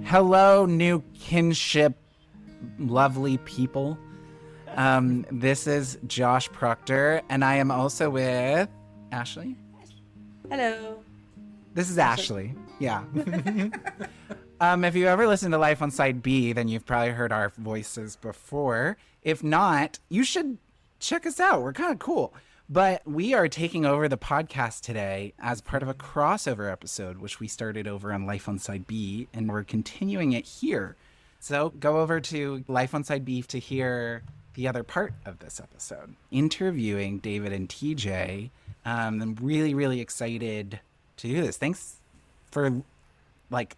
Hello, new Kinship lovely people. This is Josh Proctor, and I am also with Ashley. Hello. This is Ashley. Yeah. If you ever listened to Life on Side B, then you've probably heard our voices before. If not, you should check us out. We're kind of cool. But we are taking over the podcast today as part of a crossover episode, which we started over on Life on Side B, and we're continuing it here. So go over to Life on Side B to hear the other part of this episode, interviewing David and TJ. I'm really, really excited to do this. Thanks for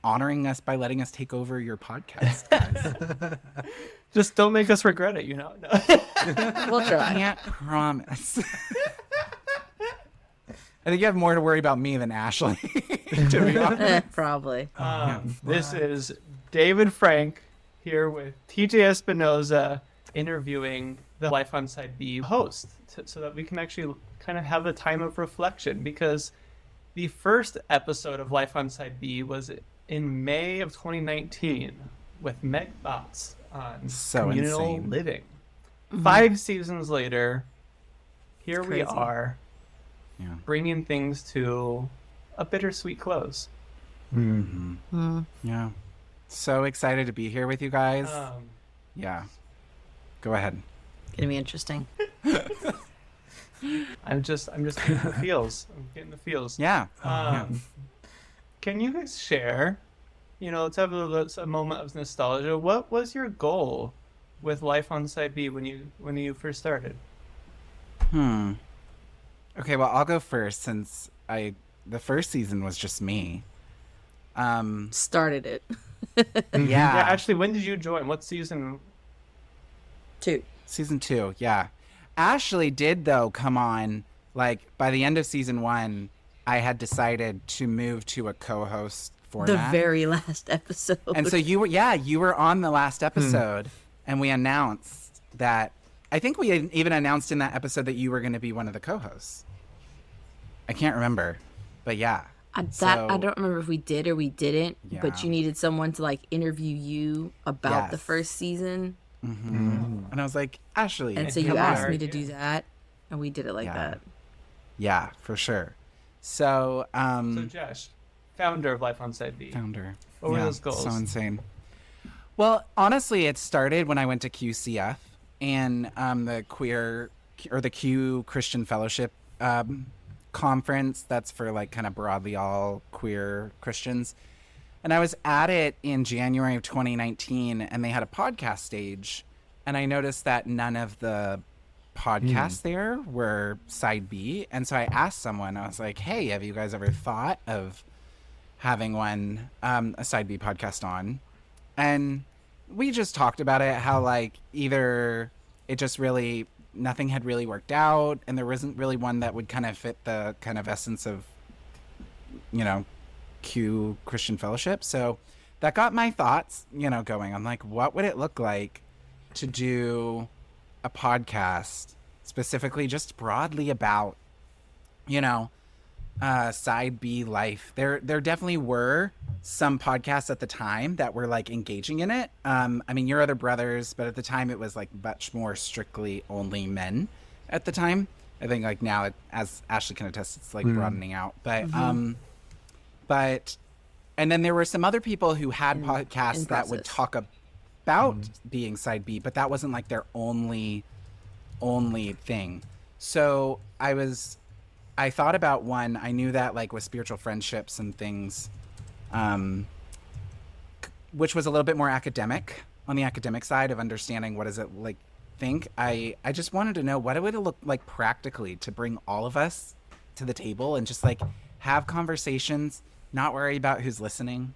honoring us by letting us take over your podcast, guys. Just don't make us regret it, No. We'll try. I can't promise. I think you have more to worry about me than Ashley, to be honest. Probably. This is David Frank here with TJ Espinoza interviewing the Life on Side B host so that we can actually kind of have a time of reflection, because the first episode of Life on Side B was in May of 2019 with Meg Botts on communal insane. living. 5 seasons later, here we are, bringing things to a bittersweet close. Mm-hmm. Yeah. So excited to be here with you guys. Yeah. Go ahead. Gonna be interesting. I'm just getting the feels. I'm getting the feels. Yeah. Can you guys share, let's have a moment of nostalgia. What was your goal with Life on Side B when you first started? Okay, well, I'll go first since the first season was just me. Started it. Yeah. Actually, when did you join? What season? 2. Season 2, yeah. Ashley did, though, come on. By the end of season 1, I had decided to move to a co-host format. The very last episode. And so you were on the last episode, and we announced that. I think we even announced in that episode that you were going to be one of the co-hosts. I can't remember, but yeah. I don't remember if we did or we didn't, but you needed someone to interview you about the first season. Mm-hmm. And I was like, Ashley. And so you asked me to do that, and we did it like that. Yeah, for sure. So, so Josh, founder of Life on Side B. Founder. What were those goals? So insane. Well, honestly, it started when I went to QCF and the queer or the Q Christian Fellowship conference. That's for kind of broadly all queer Christians. And I was at it in January of 2019, and they had a podcast stage. And I noticed that none of the podcasts there were Side B. And so I asked someone, I was like, hey, have you guys ever thought of having a Side B podcast on? And we just talked about it, how either it just really, nothing had really worked out, and there wasn't really one that would kind of fit the kind of essence of, Q Christian Fellowship. So that got my thoughts, going. I'm like, what would it look like to do a podcast specifically just broadly about, Side B life? There definitely were some podcasts at the time that were engaging in it. Your other brothers, but at the time it was much more strictly only men at the time. I think now, as Ashley can attest, it's broadening out. But and then there were some other people who had podcasts that would talk about being Side B, but that wasn't their only thing. So I thought about one. I knew that with spiritual friendships and things, which was a little bit more academic, on the academic side of understanding what does it think. I just wanted to know what it would look like practically to bring all of us to the table and just have conversations, not worry about who's listening.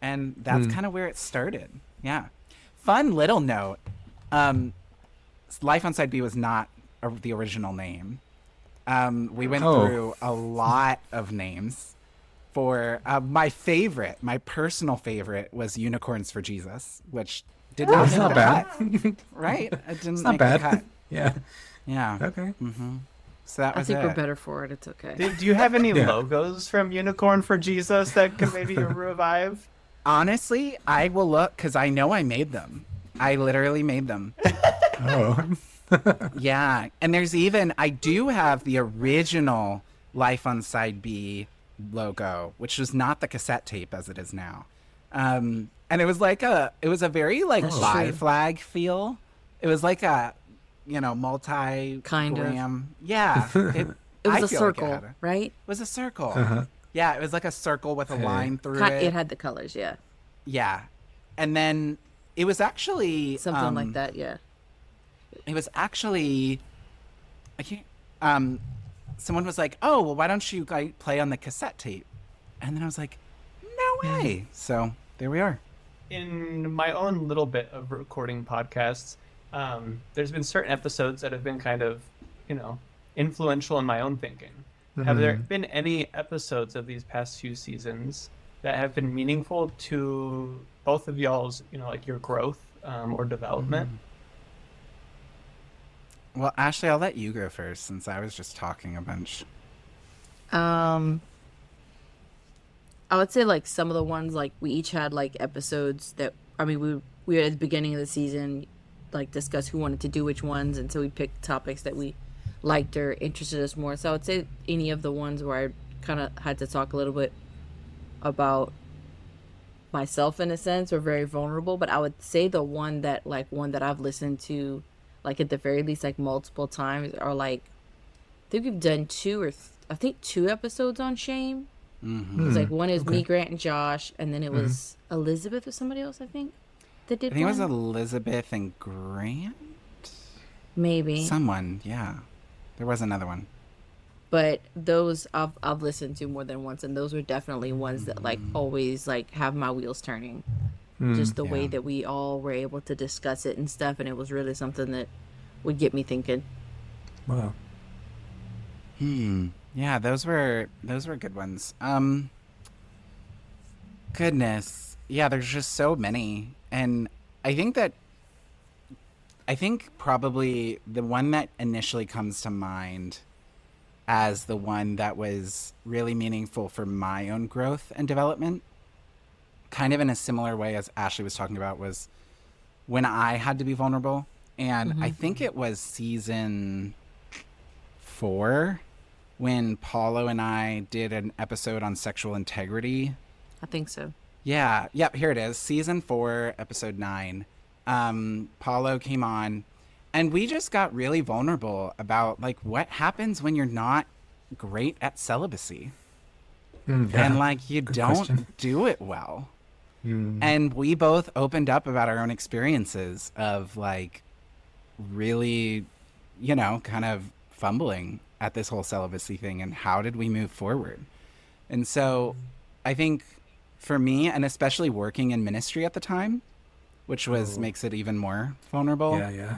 And that's kind of where it started. Yeah. Fun little note. Life on Side B was not the original name. We went through a lot of names. For my personal favorite was Unicorns for Jesus, which did not make the cut. bad. Right? It didn't It's not make bad. the cut. Yeah. Yeah. Okay. Mm-hmm. So that I was think it. we're better for it. It's okay. Do you have any logos from Unicorn for Jesus that could maybe revive? Honestly, I will look because I know I made them. I literally made them. Oh. Yeah. And there's even, I do have the original Life on Side B logo, which was not the cassette tape as it is now. And it was like it was a very like bi flag feel. It was like a, multi Kind of. gram. Yeah. It was I a feel like circle, right? It was a circle. Yeah. It was like a circle with a line through it. It had the colors, yeah. Yeah. And then it was actually Something like that, yeah. It was actually, I can't. Someone was like, "Oh, well, why don't you play on the cassette tape?" And then I was like, "No way!" So there we are. In my own little bit of recording podcasts, there's been certain episodes that have been kind of, influential in my own thinking. Have there been any episodes of these past few seasons that have been meaningful to both of y'all's, like your growth or development? Well, Ashley, I'll let you go first since I was just talking a bunch. I would say like some of the ones, like we each had like episodes that, I mean, we at the beginning of the season like discuss who wanted to do which ones, and so we picked topics that we liked or interested us more. So I would say any of the ones where I kind of had to talk a little bit about myself in a sense or very vulnerable, but I would say the one that I've listened to like at the very least like multiple times are like, I think we've done two episodes on shame. It was like one is me, Grant, and Josh, and then it was Elizabeth or somebody else, I think, that did I think one. it was Elizabeth and Grant? Maybe. Someone, yeah. There was another one. But those I've listened to more than once, and those were definitely ones that like always like have my wheels turning. Just the way that we all were able to discuss it and stuff, and it was really something that would get me thinking. Wow. Yeah, those were good ones. Goodness. Yeah, there's just so many. And I think probably the one that initially comes to mind as the one that was really meaningful for my own growth and development, kind of in a similar way as Ashley was talking about, was when I had to be vulnerable. And I think it was season 4 when Paulo and I did an episode on sexual integrity. I think so. Yeah. Yep. Here it is. Season 4, episode 9. Paulo came on and we just got really vulnerable about like what happens when you're not great at celibacy. And like you don't do it well. And we both opened up about our own experiences of like really, kind of fumbling at this whole celibacy thing and how did we move forward. And so I think for me, and especially working in ministry at the time, which makes it even more vulnerable. Yeah.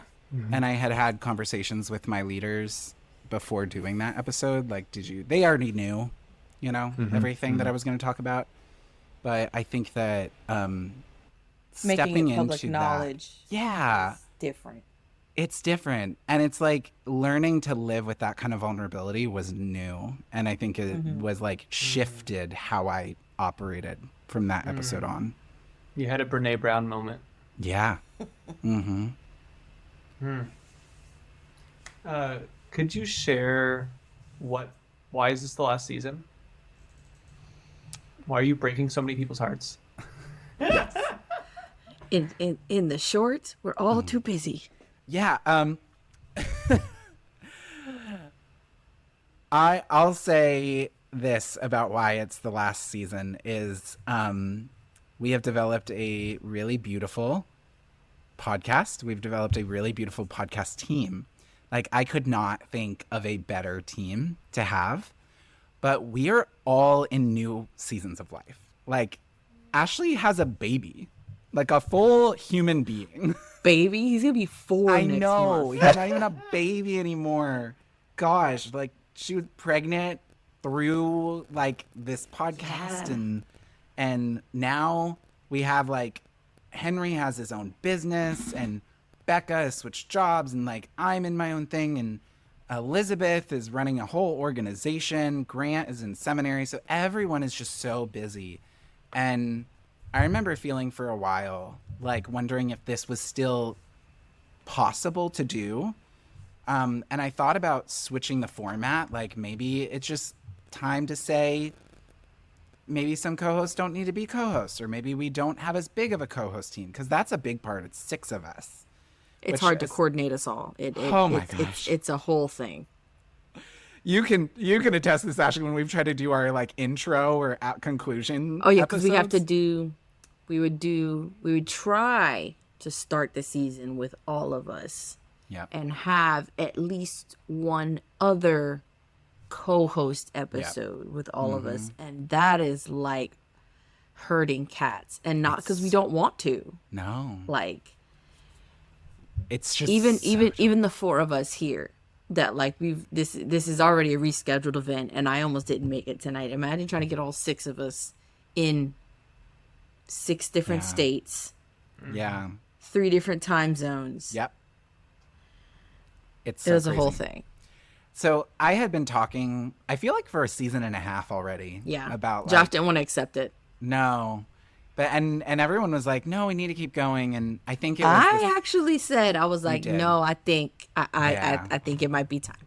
And I had conversations with my leaders before doing that episode. Like, they already knew, everything that I was going to talk about. But I think that stepping it public into knowledge is different. It's different. And it's like learning to live with that kind of vulnerability was new. And I think it was like shifted how I operated from that episode on. You had a Brene Brown moment. Yeah. Could you share why is this the last season? Why are you breaking so many people's hearts? In the short, we're all too busy. Yeah. I'll say this about why it's the last season is we have developed a really beautiful podcast. We've developed a really beautiful podcast team. Like, I could not think of a better team to have, but we are all in new seasons of life. Like, Ashley has a baby, like a full human being. Baby? He's going to be 4 I next know. month. He's not even a baby anymore. Gosh, like, she was pregnant through, like, this podcast. Yeah. And now we have, like, Henry has his own business, and Becca has switched jobs, and like I'm in my own thing, and Elizabeth is running a whole organization. Grant is in seminary, so everyone is just so busy, and I remember feeling for a while, like wondering if this was still possible to do. And I thought about switching the format. Like maybe it's just time to say maybe some co-hosts don't need to be co-hosts, or maybe we don't have as big of a co-host team, because that's a big part. It's 6 of us. It's Which hard to is- coordinate us all. Oh my gosh. It's a whole thing. You can attest this, Ashley, when we've tried to do our like intro or at conclusion. Oh yeah, because we have to episodes. we would try to start the season with all of us Yeah. and have at least one other co-host episode with all of us, and that is like herding cats, and not because we don't want to. No. Like It's just even the 4 of us here, that like this is already a rescheduled event, and I almost didn't make it tonight. Imagine trying to get all 6 of us in 6 different Yeah. states, Yeah. 3 different time zones. Yep. It's It so was a whole crazy. thing. So I had been talking, I feel like for a season and a half already. Yeah. About Josh like, didn't want to accept it. no, but and everyone was like, no, we need to keep going. And I think it was. I actually said, I was like, did. no, I think Yeah. I think it might be time.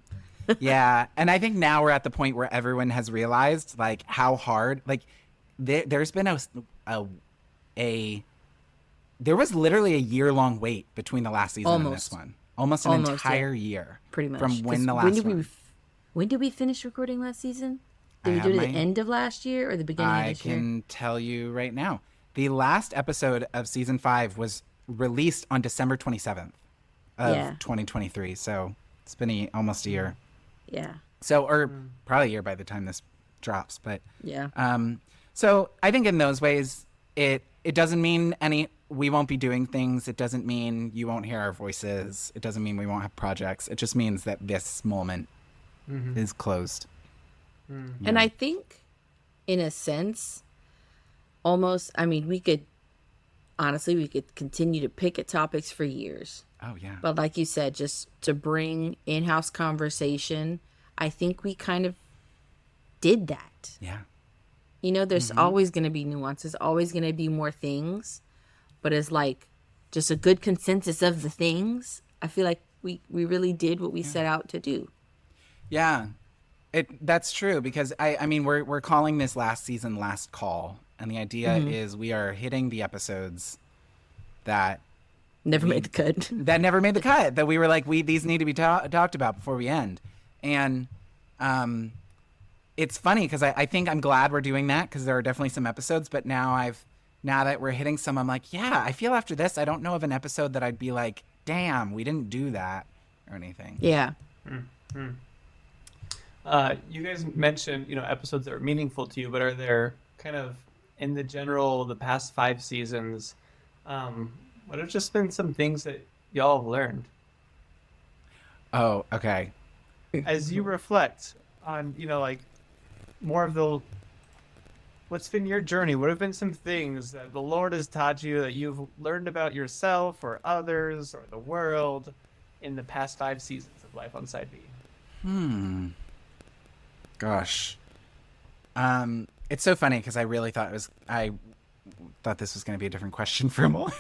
Yeah, and I think now we're at the point where everyone has realized like how hard. Like there's been a there was literally a year-long wait between the last season and this Almost. one. Almost an Almost, entire year. Pretty much. From 'Cause when the last one. When did we finish recording last season? I Did we have do it at the my- end of last year or the beginning of I this year? can tell you right now. The last episode of season 5 was released on December 27th of Yeah. 2023. So it's been almost a year. Yeah. So, or probably a year by the time this drops. But Yeah. so I think in those ways, it doesn't mean we won't be doing things. It doesn't mean you won't hear our voices. It doesn't mean we won't have projects. It just means that this moment is closed. And I think, in a sense, almost, I mean, we could continue to pick at topics for years. Oh, yeah. But like you said, just to bring in-house conversation, I think we kind of did that. Yeah. You know, there's always going to be nuances, always going to be more things. But it's like just a good consensus of the things. I feel like we really did what we set out to do. Yeah, that's true, because I mean we're calling this last season Last Call, and the idea is we are hitting the episodes that Never made the cut. never made the cut, that we were like, these need to be talked about before we end. And it's funny because I think I'm glad we're doing that, because there are definitely some episodes, but now that we're hitting some, I'm like, yeah, I feel after this, I don't know of an episode that I'd be like, damn, we didn't do that or anything. Yeah. You guys mentioned, episodes that are meaningful to you, but are there kind of in the past 5 seasons, what have just been some things that y'all have learned Oh, okay. as you reflect on, like more of what's been your journey? What have been some things that the Lord has taught you that you've learned about yourself or others or the world in the past 5 seasons of Life on Side B? Gosh. It's so funny because I really thought I thought this was going to be a different question for more.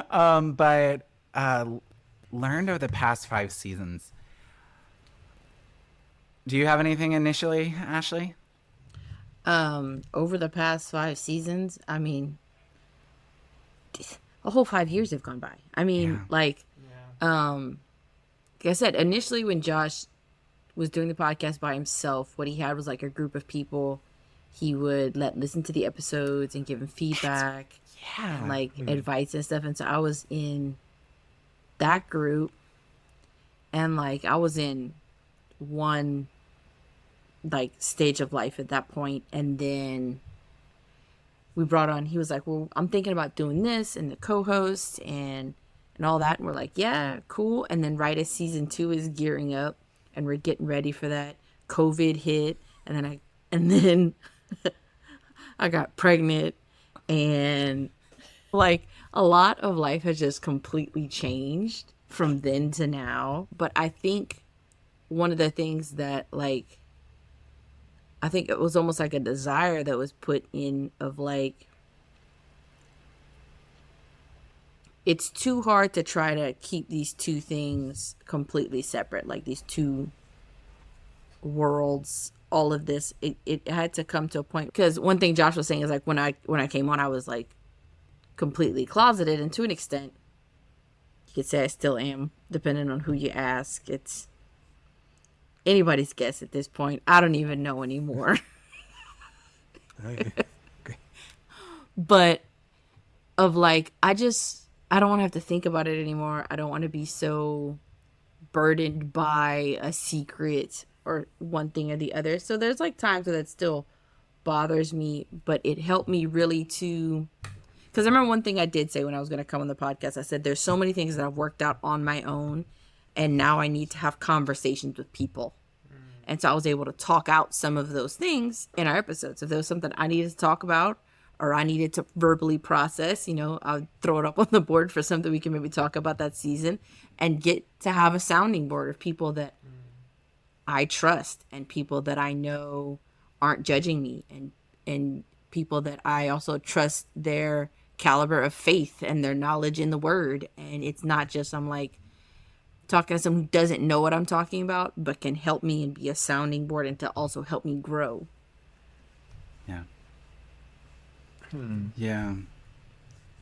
But learned over the past 5 seasons. Do you have anything initially, Ashley? Over the past 5 seasons, I mean, a whole 5 years have gone by. I mean, like I said, initially when Josh was doing the podcast by himself, what he had was like a group of people he would listen to the episodes and give him feedback and like advice and stuff. And so I was in that group, and like I was in one like stage of life at that point, and then we brought on, he was like, well, I'm thinking about doing this and the co-host and all that, and we're like, yeah, cool. And then right as season 2 is gearing up and we're getting ready for that, COVID hit, and then I got pregnant, and like a lot of life has just completely changed from then to now. But I think one of the things that like, I think it was almost like a desire that was put in of like, it's too hard to try to keep these two things completely separate, like these two worlds. All of this, it had to come to a point, because one thing Josh was saying is like when I came on, I was like completely closeted, and to an extent you could say I still am, depending on who you ask. It's anybody's guess at this point. I don't even know anymore. Okay. But of like, I don't want to have to think about it anymore. I don't want to be so burdened by a secret or one thing or the other. So there's like times where that still bothers me, but it helped me really to, because I remember one thing I did say when I was going to come on the podcast. I said there's so many things that I've worked out on my own, and now I need to have conversations with people. And so I was able to talk out some of those things in our episodes. If there was something I needed to talk about or I needed to verbally process, I'll throw it up on the board for something we can maybe talk about that season, and get to have a sounding board of people that I trust and people that I know aren't judging me, and people that I also trust their caliber of faith and their knowledge in the word. And it's not just I'm like talking to someone who doesn't know what I'm talking about, but can help me and be a sounding board and to also help me grow. Yeah. Yeah.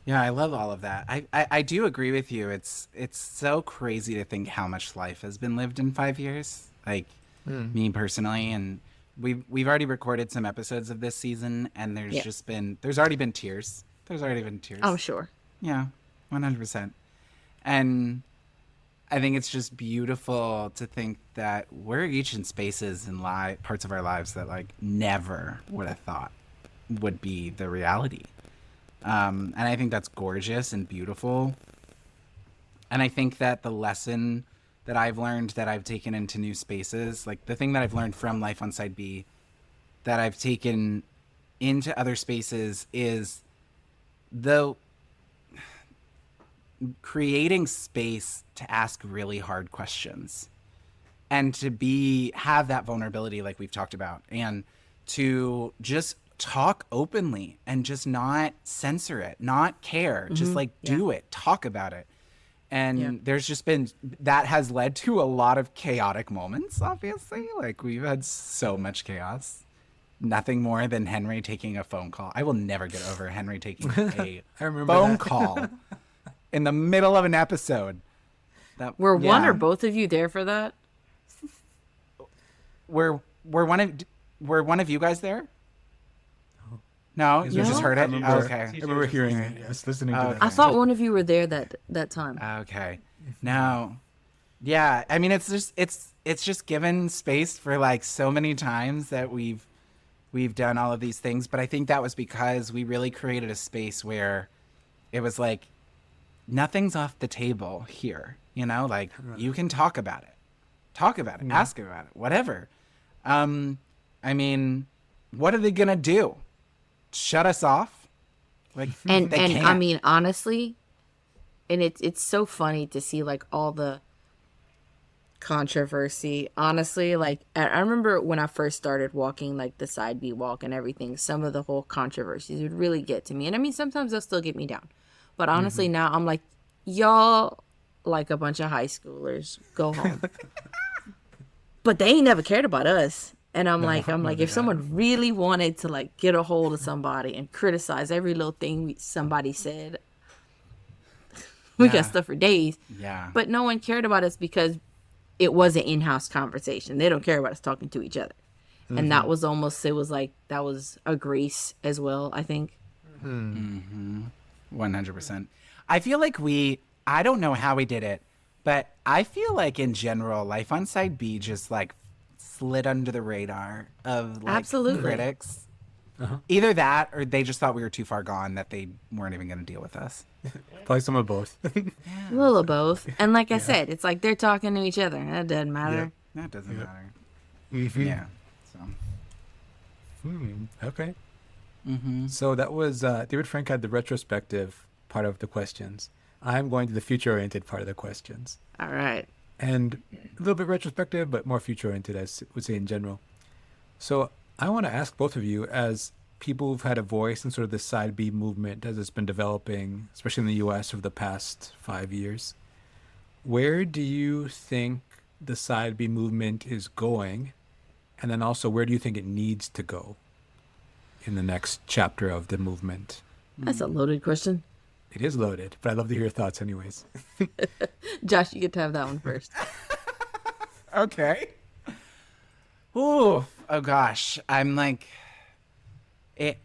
Yeah, I love all of that. I do agree with you. It's so crazy to think how much life has been lived in 5 years. Like me personally, and we've already recorded some episodes of this season, and there's already been tears. There's already been tears. Oh, sure. Yeah, 100%. And I think it's just beautiful to think that we're each in spaces and parts of our lives that like never would have thought would be the reality. And I think that's gorgeous and beautiful. And I think that the lesson that I've learned that I've taken into new spaces, like the thing that I've learned from Life on Side B that I've taken into other spaces, is the creating space to ask really hard questions and to have that vulnerability like we've talked about, and to just talk openly and just not censor it, not care, just like do it, talk about it. And there's just been, that has led to a lot of chaotic moments, obviously. Like we've had so much chaos. Nothing more than Henry taking a phone call. I will never get over Henry taking a phone call in the middle of an episode. Were one or both of you there for that? Were one of you guys there? No, you just heard it? Okay. I remember hearing it. Yes, listening to that. I thought one of you were there that time. Okay. No. Yeah, I mean, it's just given space for like so many times that we've done all of these things, but I think that was because we really created a space where it was like nothing's off the table here, like you can talk about it, ask about it, whatever. I mean, what are they gonna do? Shut us off? Like, and can't. I mean, honestly, and it's so funny to see like all the controversy. Honestly, like I remember when I first started walking like the side B walk and everything, some of the whole controversies would really get to me. And I mean, sometimes they'll still get me down, but honestly now I'm like, y'all like a bunch of high schoolers, go home. But they ain't never cared about us. And I'm like, if someone really wanted to like get a hold of somebody and criticize every little thing somebody said, we got stuff for days. Yeah. But no one cared about us because it was an in-house conversation. They don't care about us talking to each other. And that was that was a grace as well, I think. 100%. I feel like I don't know how we did it, but I feel like in general, Life on Side B just like slid under the radar of like critics. Either that or they just thought we were too far gone that they weren't even going to deal with us. Probably some of both. A little of both. And like I said, it's like they're talking to each other. That doesn't matter. That doesn't matter. Yeah. So. Okay. So that was David Frank had the retrospective part of the questions. I'm going to the future-oriented part of the questions. All right. And a little bit retrospective, but more future-oriented, as would say in general. So I want to ask both of you, as people who've had a voice in sort of the side B movement as it's been developing, especially in the US over the past 5 years. Where do you think the side B movement is going? And then also, where do you think it needs to go in the next chapter of the movement? That's a loaded question. It is loaded, but I'd love to hear your thoughts anyways. Josh, you get to have that one first. Okay. Ooh, oh gosh. I'm like, it.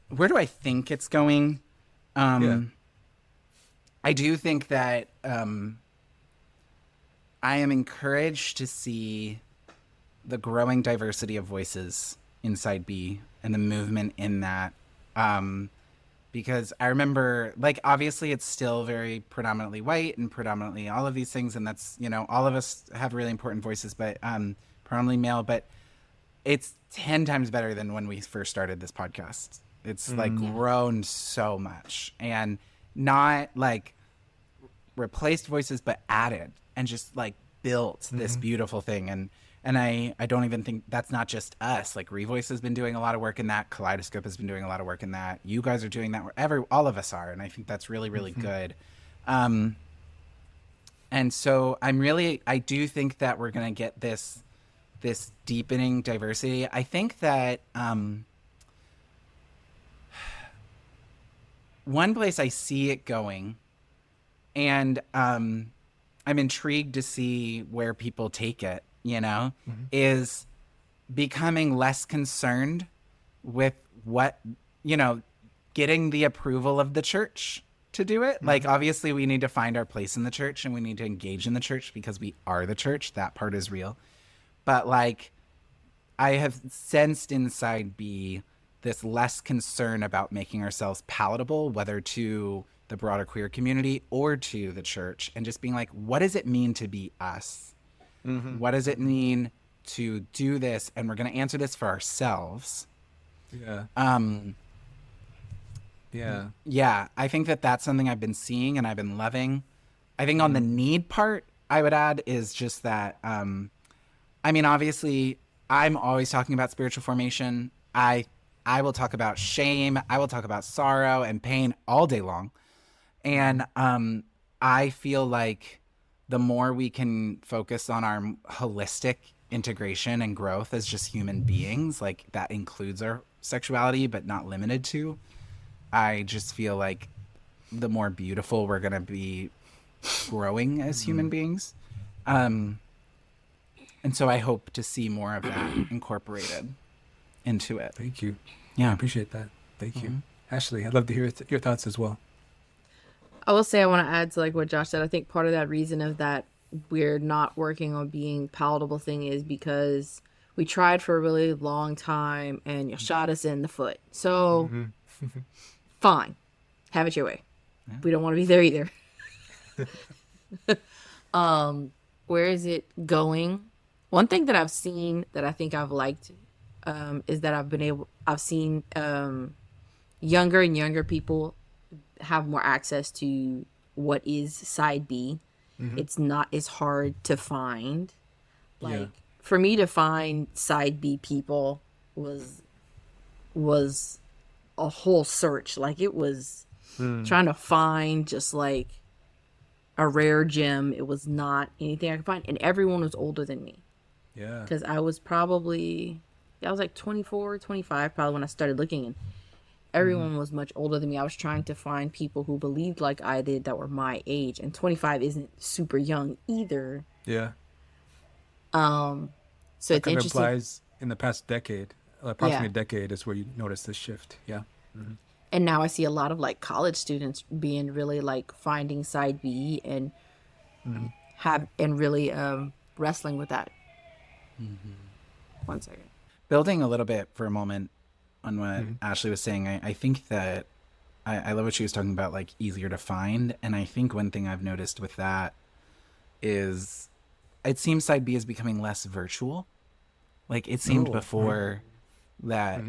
Where do I think it's going? Yeah. I do think that I am encouraged to see the growing diversity of voices inside B and the movement in that. Because I remember, like, obviously it's still very predominantly white and predominantly all of these things. And that's, you know, all of us have really important voices, but predominantly male. But it's 10 times better than when we first started this podcast. It's like grown so much, and not like replaced voices, but added and just like built this beautiful thing. And I don't even think that's not just us. Like Revoice has been doing a lot of work in that. Kaleidoscope has been doing a lot of work in that. You guys are doing that wherever all of us are. And I think that's really, really good. And so I do think that we're going to get this deepening diversity. I think that, one place I see it going, and I'm intrigued to see where people take it, you know, is becoming less concerned with what, you know, getting the approval of the church to do it. Like, obviously we need to find our place in the church and we need to engage in the church because we are the church. That part is real. But like, I have sensed inside B this less concern about making ourselves palatable, whether to the broader queer community or to the church, and just being like, what does it mean to be us? What does it mean to do this? And we're going to answer this for ourselves. Yeah. Yeah, I think that that's something I've been seeing and I've been loving. I think on the need part, I would add is just that, I mean, obviously, I'm always talking about spiritual formation. I will talk about shame. I will talk about sorrow and pain all day long. And I feel like the more we can focus on our holistic integration and growth as just human beings, like that includes our sexuality, but not limited to, I just feel like the more beautiful we're going to be growing as human beings. And so I hope to see more of that incorporated into it. Thank you. Yeah. I appreciate that. Thank you. Ashley, I'd love to hear your thoughts as well. I will say I want to add to like what Josh said. I think part of that reason of that we're not working on being palatable thing is because we tried for a really long time and you shot us in the foot. So fine, have it your way. Yeah. We don't want to be there either. Where is it going? One thing that I've seen that I think I've liked is that I've seen younger and younger people have more access to what is side B. It's not as hard to find. Like for me to find side B people was a whole search. Like it was trying to find just like a rare gem. It was not anything I could find, and everyone was older than me. Yeah, because I was like 24, 25 probably when I started looking, and everyone was much older than me. I was trying to find people who believed like I did that were my age, and 25 isn't super young either. Yeah. So that it's kind of interesting. implies in the past decade, approximately a decade, is where you notice this shift. Yeah. And now I see a lot of like college students being really like finding side B and really wrestling with that. 1 second. Building a little bit for a moment on what Ashley was saying, I think that I love what she was talking about, like easier to find. And I think one thing I've noticed with that is it seems side B is becoming less virtual. Like it seemed before that.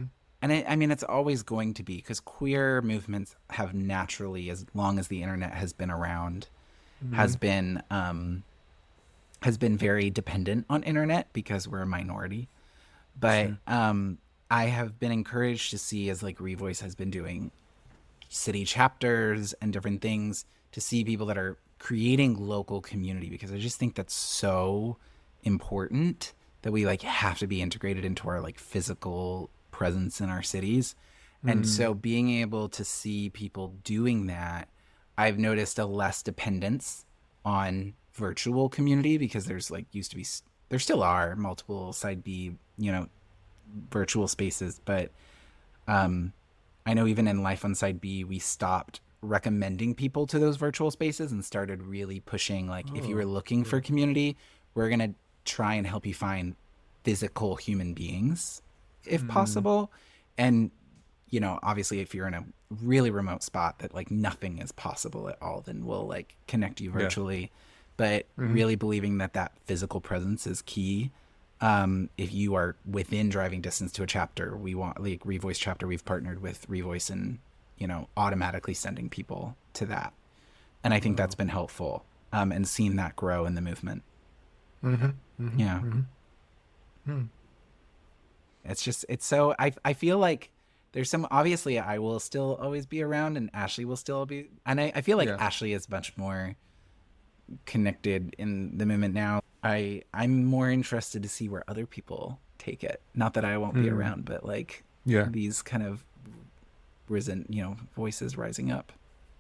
And I mean, it's always going to be, because queer movements have naturally, as long as the internet has been around, has been very dependent on internet because we're a minority. But I have been encouraged to see, as like Revoice has been doing city chapters and different things, to see people that are creating local community, because I just think that's so important that we like have to be integrated into our like physical presence in our cities. And so being able to see people doing that, I've noticed a less dependence on virtual community, because there's like used to be, there still are multiple side B, virtual spaces, but I know even in Life on Side B, we stopped recommending people to those virtual spaces and started really pushing, like, if you were looking for community, we're going to try and help you find physical human beings if possible. And, obviously if you're in a really remote spot that like nothing is possible at all, then we'll like connect you virtually. But really believing that that physical presence is key. If you are within driving distance to a chapter, we want, like Revoice chapter, we've partnered with Revoice and, automatically sending people to that. And I think that's been helpful, and seeing that grow in the movement. Yeah. It's so, I feel like there's some, obviously I will still always be around, and Ashley will still be, and I feel like Ashley is much more connected in the movement now. I'm more interested to see where other people take it. Not that I won't be around, but like these kind of risen, voices rising up.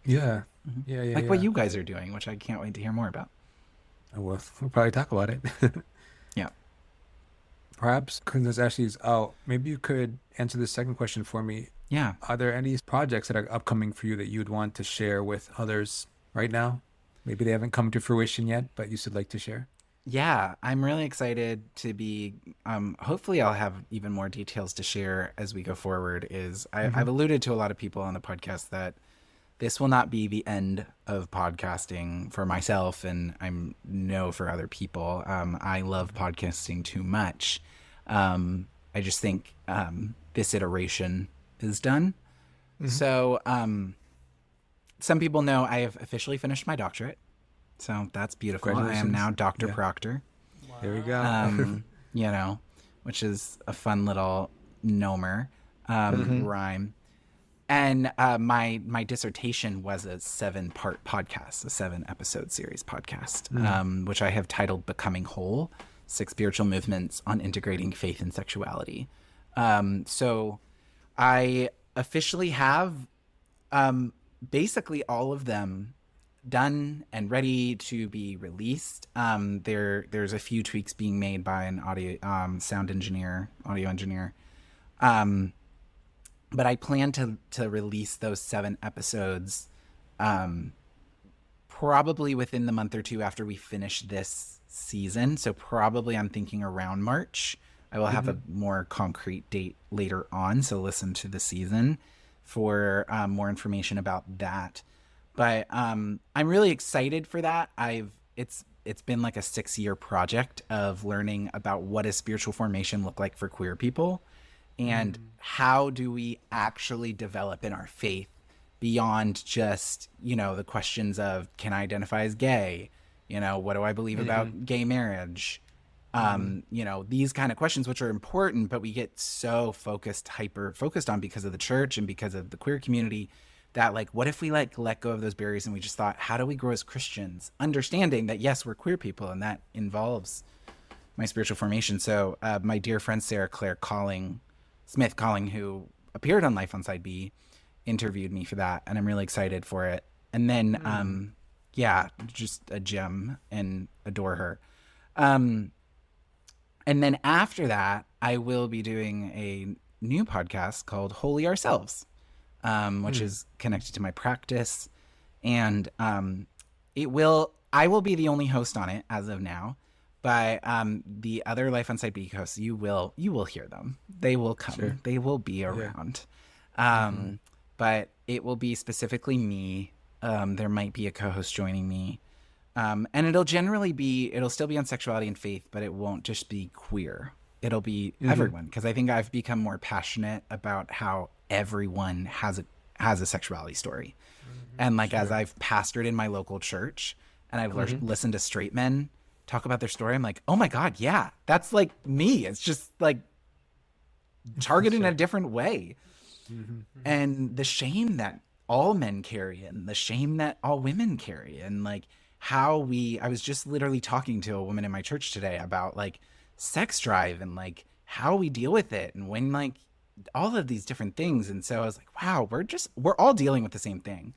Yeah. What you guys are doing, which I can't wait to hear more about. We'll probably talk about it. Yeah. Perhaps, because Ashley's out, maybe you could answer the second question for me. Yeah. Are there any projects that are upcoming for you that you'd want to share with others right now? Maybe they haven't come to fruition yet, but you should like to share. Yeah, I'm really excited to be, hopefully I'll have even more details to share as we go forward. I've alluded to a lot of people on the podcast that this will not be the end of podcasting for myself, and I know for other people. I love podcasting too much. I just think this iteration is done. So some people know I have officially finished my doctorate. So that's beautiful. I am now Dr. Proctor. Wow. There we go. Which is a fun little nomer, rhyme. And my dissertation was a 7-part podcast, a 7-episode series podcast, which I have titled Becoming Whole: 6 Spiritual Movements on Integrating Faith and Sexuality. So I officially have basically all of them done and ready to be released. There's a few tweaks being made by an audio engineer. But I plan to release those 7 episodes probably within the month or two after we finish this season. So probably I'm thinking around March. I will have a more concrete date later on. So listen to the season for more information about that. But I'm really excited for that. It's been like a 6-year project of learning about what does spiritual formation look like for queer people, and how do we actually develop in our faith beyond just, the questions of, can I identify as gay? What do I believe about gay marriage? These kind of questions, which are important, but we get so hyper focused on because of the church and because of the queer community, that like, what if we like let go of those barriers and we just thought, how do we grow as Christians? Understanding that, yes, we're queer people, and that involves my spiritual formation. So my dear friend Sarah Claire Smith Calling, who appeared on Life on Side B, interviewed me for that, and I'm really excited for it. And then, just a gem, and adore her. And then after that, I will be doing a new podcast called Holy Ourselves, which is connected to my practice. And I will be the only host on it as of now. But the other Life on Side B hosts, you will hear them. They will come. Sure. They will be around. But it will be specifically me. There might be a co-host joining me. And it'll still be on sexuality and faith, but it won't just be queer. It'll be everyone, because I think I've become more passionate about how everyone has a sexuality story. And like, as I've pastored in my local church, and I've listened to straight men talk about their story, I'm like, oh my God, yeah, that's like me. It's just like targeted in a different way. Mm-hmm. And the shame that all men carry and the shame that all women carry, and like how I was just literally talking to a woman in my church today about like sex drive and like how we deal with it and when like all of these different things. And so I was like, wow, we're all dealing with the same thing.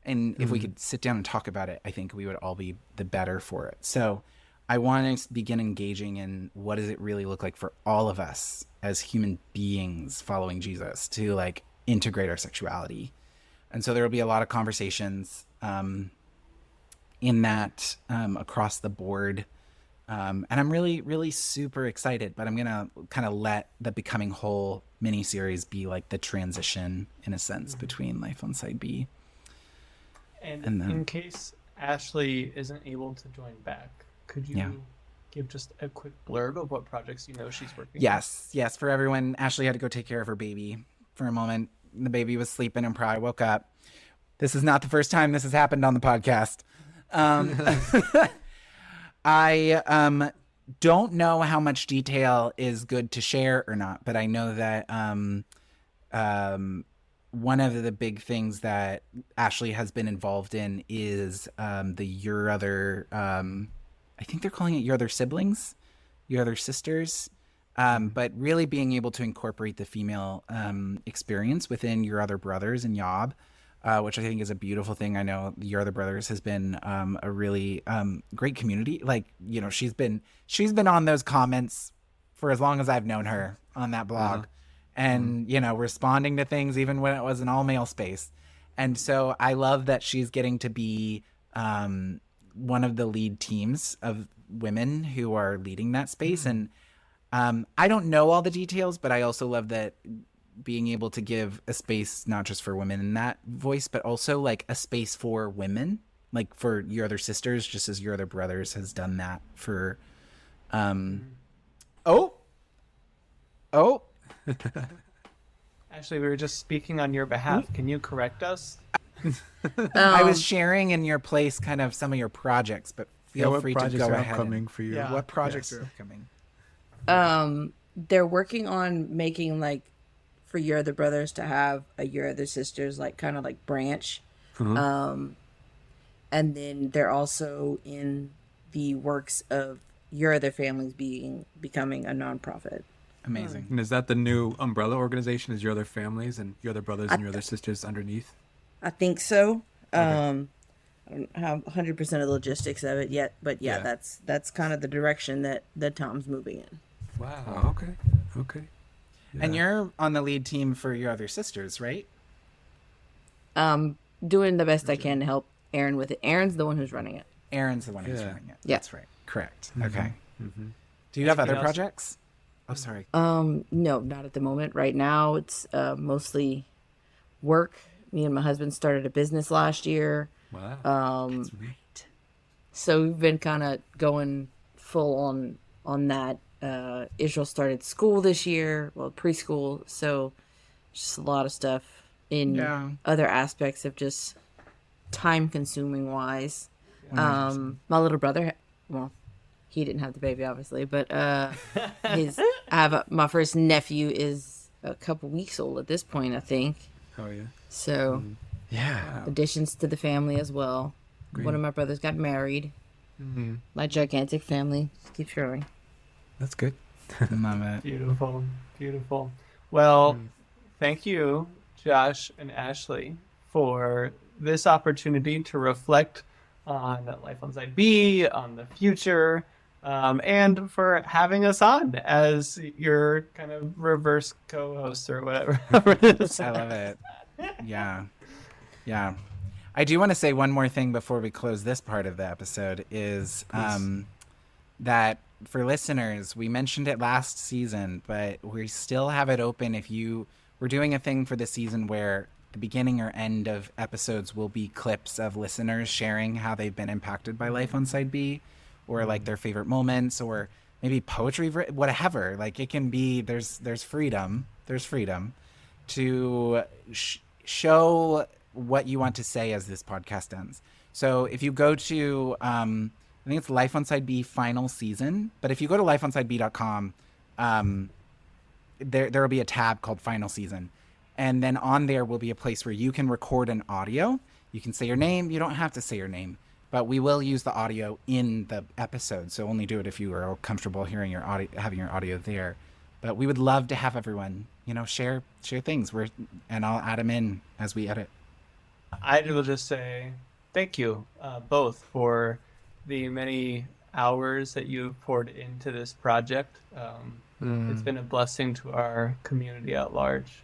And if we could sit down and talk about it, I think we would all be the better for it. So I want to begin engaging in what does it really look like for all of us as human beings following Jesus to like integrate our sexuality. And so there will be a lot of conversations in that across the board. And I'm really, really super excited, but I'm going to kind of let the Becoming Whole miniseries be like the transition in a sense between Life on Side B. And then, in case Ashley isn't able to join back, could you give just a quick blurb of what projects you know she's working on? Yes, for everyone, Ashley had to go take care of her baby for a moment. The baby was sleeping and probably woke up. This is not the first time this has happened on the podcast. I don't know how much detail is good to share or not, but I know that one of the big things that Ashley has been involved in is the Your Other, I think they're calling it Your Other Siblings, Your Other Sisters, but really being able to incorporate the female experience within Your Other Brothers and Yob, which I think is a beautiful thing. I know Your Other Brothers has been a really great community. Like, you know, she's been on those comments for as long as I've known her on that blog. And, you know, responding to things even when it was an all-male space. And so I love that she's getting to be one of the lead teams of women who are leading that space. And I don't know all the details, but I also love that being able to give a space not just for women in that voice, but also like a space for women, like for Your Other Sisters, just as Your Other Brothers has done that for... Oh! Ashley, we were just speaking on your behalf. Can you correct us? I was sharing in your place kind of some of your projects, but feel free to go ahead. Upcoming for you? Yeah. What projects are upcoming? They're working on making like for Your Other Brothers to have a Your Other Sisters like kind of like branch. And then they're also in the works of Your Other Families becoming a nonprofit. Amazing. And is that the new umbrella organization? Is Your Other Families and Your Other Brothers and Your Other Sisters underneath? I think so. I don't have 100% of the logistics of it yet, but yeah. that's kind of the direction that Tom's moving in. Wow. Okay. Yeah. And you're on the lead team for Your Other Sisters, right? Doing the best I can to help Aaron with it. Aaron's the one who's running it. Aaron's the one who's running it. Yeah. That's right. Correct. Okay. Do you have other projects? Oh, sorry. No, not at the moment. Right now, it's mostly work. Me and my husband started a business last year. Wow. That's right. So we've been kind of going full on that. Israel started school this year, well, preschool. So just a lot of stuff in other aspects of just time consuming wise. My little brother, he didn't have the baby, obviously, but my first nephew is a couple weeks old at this point, I think. Oh yeah. So, additions to the family as well. Great. One of my brothers got married. My gigantic family keeps growing. That's good. Love it. Beautiful. Well, thank you, Josh and Ashley, for this opportunity to reflect on Life on Side B, on the future, and for having us on as your kind of reverse co-host or whatever. I love it. Yeah. I do want to say one more thing before we close this part of the episode is that for listeners, we mentioned it last season, but we still have it open. We're doing a thing for the season where the beginning or end of episodes will be clips of listeners sharing how they've been impacted by Life on Side B, or like their favorite moments, or maybe poetry, whatever. Like it can be, there's freedom to show what you want to say as this podcast ends. So if you go to, I think it's Life on Side B final season, but if you go to lifeonsideb.com, there will be a tab called Final Season. And then on there will be a place where you can record an audio. You can say your name. You don't have to say your name. But we will use the audio in the episode. So only do it if you are comfortable hearing your audio, having your audio there. But we would love to have everyone, share things. And I'll add them in as we edit. I will just say thank you both for the many hours that you've poured into this project. It's been a blessing to our community at large.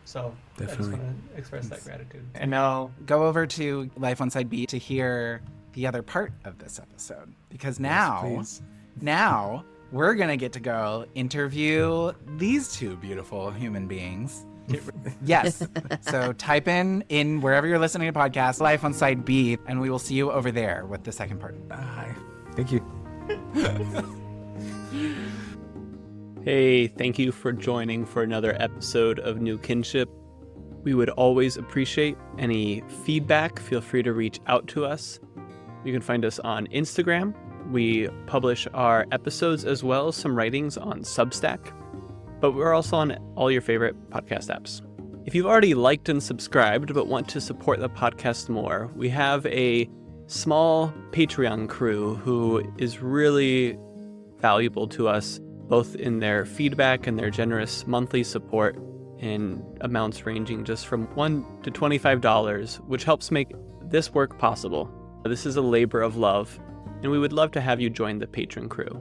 So Definitely. I just want to express that gratitude. And now Go over to Life on Side B to hear the other part of this episode. Because now we're going to get to go interview these two beautiful human beings. Yes. So type in wherever you're listening to podcasts, Life on Side B, and we will see you over there with the second part. Hi. Thank you. Hey, thank you for joining for another episode of New Kinship. We would always appreciate any feedback. Feel free to reach out to us. You can find us on Instagram. We publish our episodes as well as some writings on Substack. But we're also on all your favorite podcast apps. If you've already liked and subscribed but want to support the podcast more, we have a small Patreon crew who is really valuable to us, both in their feedback and their generous monthly support in amounts ranging just from $1 to $25, which helps make this work possible. This is a labor of love, and we would love to have you join the patron crew.